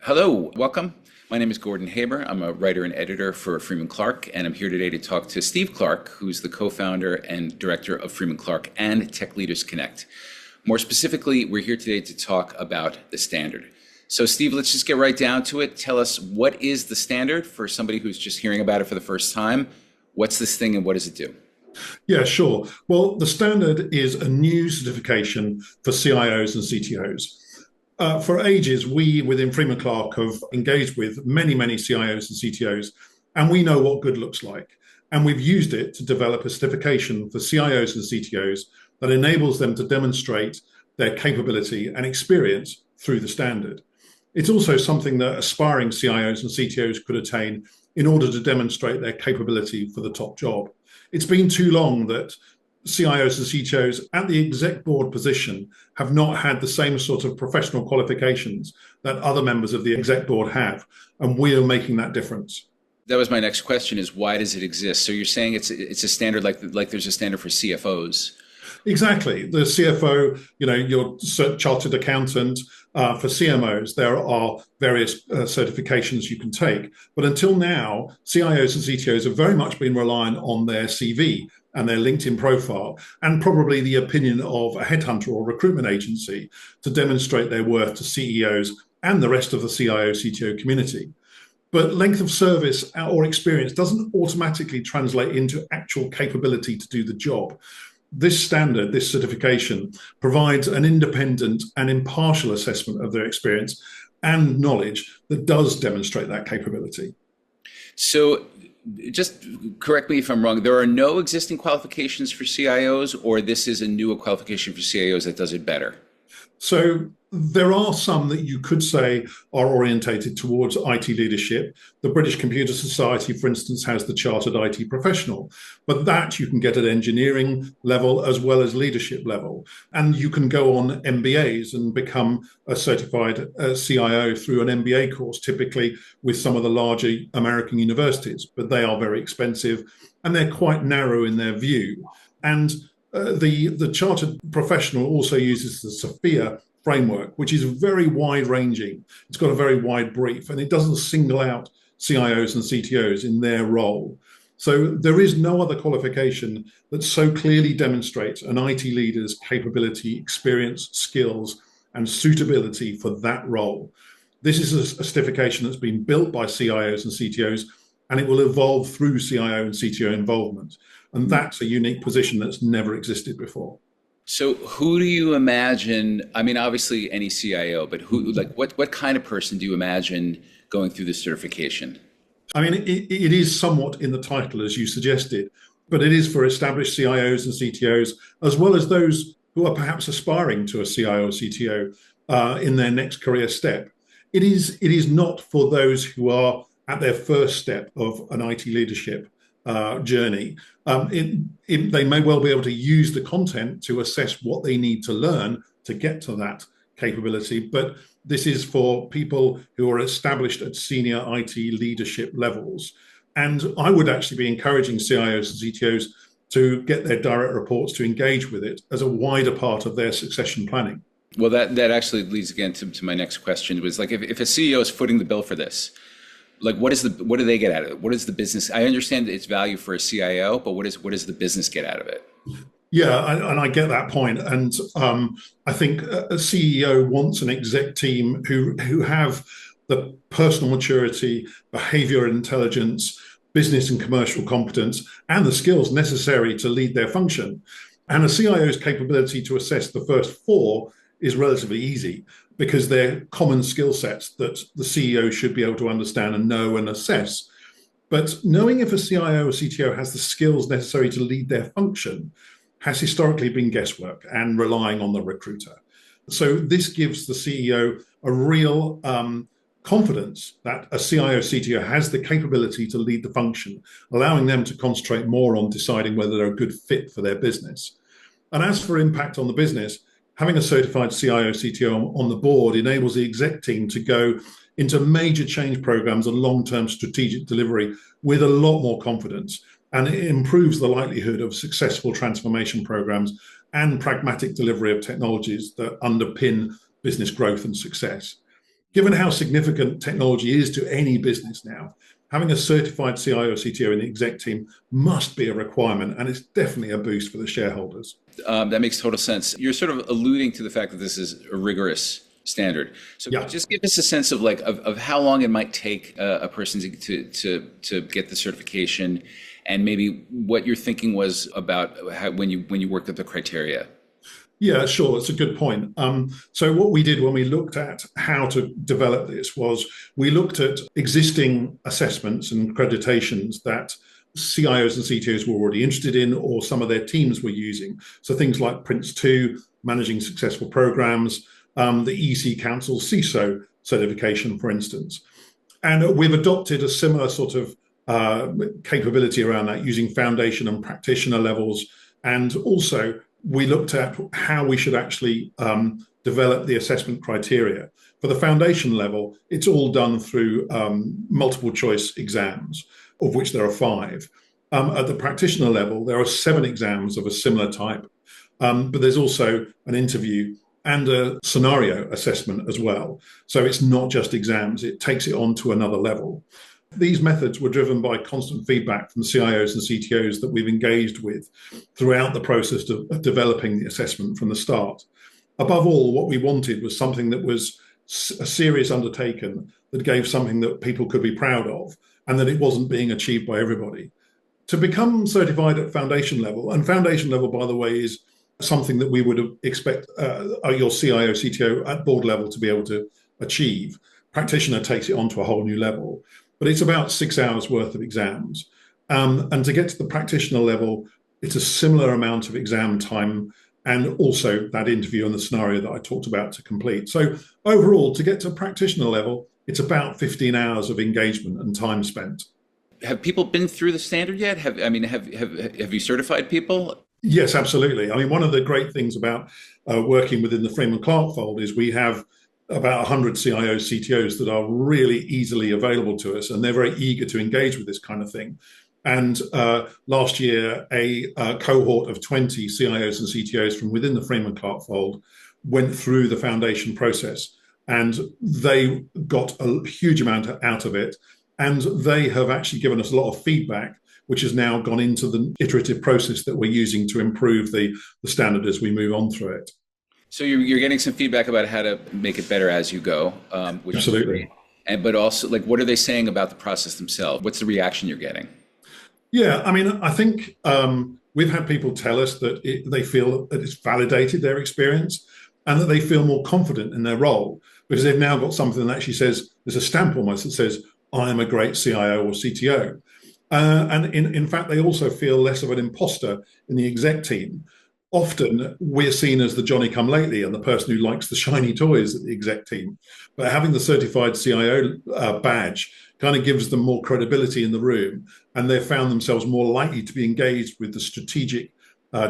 Hello, welcome. My name is Gordon Haber. I'm a writer and editor for Freeman Clarke, and I'm here today to talk to Steve Clarke, who's the co-founder and director of Freeman Clarke and Tech Leaders Connect. More specifically, we're here today to talk about the standard. So Steve, let's just get right down to it. Tell us, what is the standard for somebody who's just hearing about it for the first time? What's this thing and what does it do? Yeah, sure. Well, the standard is a new certification for CIOs and CTOs. For ages, we within Freeman Clarke have engaged with many CIOs and CTOs, and we know what good looks like. And we've used it to develop a certification for CIOs and CTOs that enables them to demonstrate their capability and experience through the standard. It's also something that aspiring CIOs and CTOs could attain in order to demonstrate their capability for the top job. It's been too long that CIOs and CTOs at the exec board position have not had the same sort of professional qualifications that other members of the exec board have, and we are making that difference. That was my next question, is why does it exist? So you're saying it's a standard like there's a standard for CFOs. Exactly. The CFO, your chartered accountant. For CMOs, there are various certifications you can take. But until now, CIOs and CTOs have very much been relying on their CV and their LinkedIn profile, and probably the opinion of a headhunter or recruitment agency to demonstrate their worth to CEOs and the rest of the CIO CTO community. But length of service or experience doesn't automatically translate into actual capability to do the job. This standard, this certification, provides an independent and impartial assessment of their experience and knowledge that does demonstrate that capability. So just correct me if I'm wrong, there are no existing qualifications for CIOs, or this is a new qualification for CIOs that does it better? So there are some that you could say are orientated towards IT leadership. The British Computer Society, for instance, has the Chartered IT Professional, but that you can get at engineering level as well as leadership level. And you can go on MBAs and become a certified CIO through an MBA course, typically with some of the larger American universities, but they are very expensive and they're quite narrow in their view. And the Chartered Professional also uses the Sophia framework, which is very wide-ranging. It's got a very wide brief, and it doesn't single out CIOs and CTOs in their role. So there is no other qualification that so clearly demonstrates an IT leader's capability, experience, skills, and suitability for that role. This is a certification that's been built by CIOs and CTOs, and it will evolve through CIO and CTO involvement. And that's a unique position that's never existed before. So who do you imagine, I mean, obviously any CIO, but what kind of person do you imagine going through this certification? I mean, it is somewhat in the title, as you suggested, but it is for established CIOs and CTOs, as well as those who are perhaps aspiring to a CIO or CTO in their next career step. It is not for those who are at their first step of an IT leadership journey. They may well be able to use the content to assess what they need to learn to get to that capability, but this is for people who are established at senior IT leadership levels. And I would actually be encouraging CIOs and CTOs to get their direct reports to engage with it as a wider part of their succession planning. Well, that actually leads again to my next question, was like, if a CEO is footing the bill for this, like what do they get out of it? What is the business? I understand its value for a CIO, but what does the business get out of it? Yeah, and I get that point. And I think a CEO wants an exec team who have the personal maturity, behavioral intelligence, business and commercial competence, and the skills necessary to lead their function. And a CIO's capability to assess the first four is relatively easy, because they're common skill sets that the CEO should be able to understand and know and assess. But knowing if a CIO or CTO has the skills necessary to lead their function has historically been guesswork and relying on the recruiter. So this gives the CEO a real confidence that a CIO CTO has the capability to lead the function, allowing them to concentrate more on deciding whether they're a good fit for their business. And as for impact on the business, having a certified CIO CTO on the board enables the exec team to go into major change programs and long-term strategic delivery with a lot more confidence. And it improves the likelihood of successful transformation programs and pragmatic delivery of technologies that underpin business growth and success. given how significant technology is to any business now, having a certified CIO or CTO in the exec team must be a requirement, and it's definitely a boost for the shareholders. That makes total sense. You're sort of alluding to the fact that this is a rigorous standard. So Yeah. just give us a sense of of how long it might take a person to get the certification, and maybe what your thinking was about when you worked at the criteria. Yeah, sure. That's a good point. So what we did when we looked at how to develop this was we looked at existing assessments and accreditations that CIOs and CTOs were already interested in, or some of their teams were using. So things like Prince2, managing successful programs, the EC Council CISO certification, for instance. And we've adopted a similar sort of capability around that using foundation and practitioner levels. And also we looked at how we should actually develop the assessment criteria. For the foundation level, it's all done through multiple choice exams, of which there are 5. At the practitioner level, there are 7 exams of a similar type, but there's also an interview and a scenario assessment as well. So it's not just exams, it takes it on to another level. These methods were driven by constant feedback from CIOs and CTOs that we've engaged with throughout the process of developing the assessment from the start. Above all, what we wanted was something that was a serious undertaking, that gave something that people could be proud of, and that it wasn't being achieved by everybody. To become certified at foundation level, and foundation level, by the way, is something that we would expect your CIO, CTO at board level to be able to achieve. Practitioner takes it on to a whole new level. But it's about 6 hours worth of exams. And to get to the practitioner level, it's a similar amount of exam time, and also that interview and the scenario that I talked about to complete. So overall, to get to practitioner level, it's about 15 hours of engagement and time spent. Have people been through the standard yet? Have you certified people? Yes, absolutely. I mean, one of the great things about working within the Freeman Clarke fold is we have about 100 CIOs, CTOs that are really easily available to us, and they're very eager to engage with this kind of thing. And last year, a cohort of 20 CIOs and CTOs from within the Freeman Clarke fold went through the foundation process, and they got a huge amount out of it. And they have actually given us a lot of feedback, which has now gone into the iterative process that we're using to improve the standard as we move on through it. So you're getting some feedback about how to make it better as you go, which Absolutely. is great. But also, what are they saying about the process themselves? What's the reaction you're getting? Yeah, I mean, I think we've had people tell us that they feel that it's validated their experience, and that they feel more confident in their role because they've now got something that actually says, there's a stamp almost that says, I am a great CIO or CTO. And in fact, they also feel less of an imposter in the exec team. Often we're seen as the Johnny-come-lately and the person who likes the shiny toys at the exec team. But having the certified CIO badge kind of gives them more credibility in the room, and they've found themselves more likely to be engaged with the strategic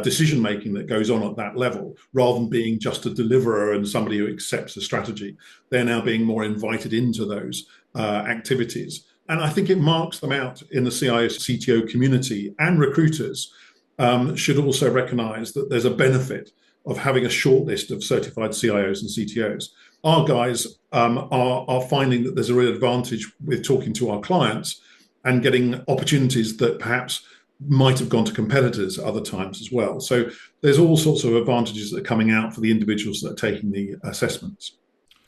decision-making that goes on at that level, rather than being just a deliverer and somebody who accepts the strategy. They're now being more invited into those activities. And I think it marks them out in the CIO, CTO community, and recruiters should also recognize that there's a benefit of having a short list of certified CIOs and CTOs. Our guys are finding that there's a real advantage with talking to our clients and getting opportunities that perhaps might have gone to competitors at other times as well. So there's all sorts of advantages that are coming out for the individuals that are taking the assessments.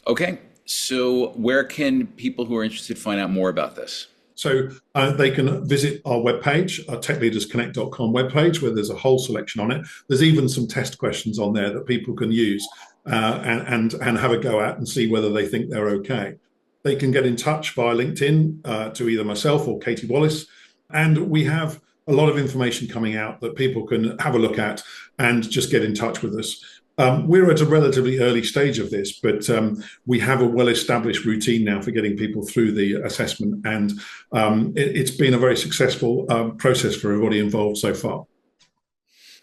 Okay, so where can people who are interested find out more about this? So they can visit our webpage, our techleadersconnect.com webpage, where there's a whole selection on it. There's even some test questions on there that people can use and have a go at and see whether they think they're okay. They can get in touch via LinkedIn to either myself or Katie Wallace. And we have a lot of information coming out that people can have a look at and just get in touch with us. We're at a relatively early stage of this, but we have a well-established routine now for getting people through the assessment, and it's been a very successful process for everybody involved so far.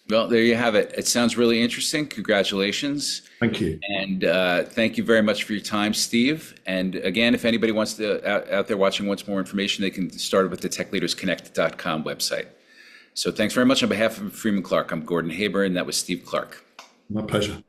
Well, there you have it. It sounds really interesting. Congratulations. Thank you. And thank you very much for your time, Steve. And again, if anybody wants to, out there watching, wants more information, they can start with the techleadersconnect.com website. So thanks very much. On behalf of Freeman Clarke, I'm Gordon Haber, and that was Steve Clarke. My pleasure.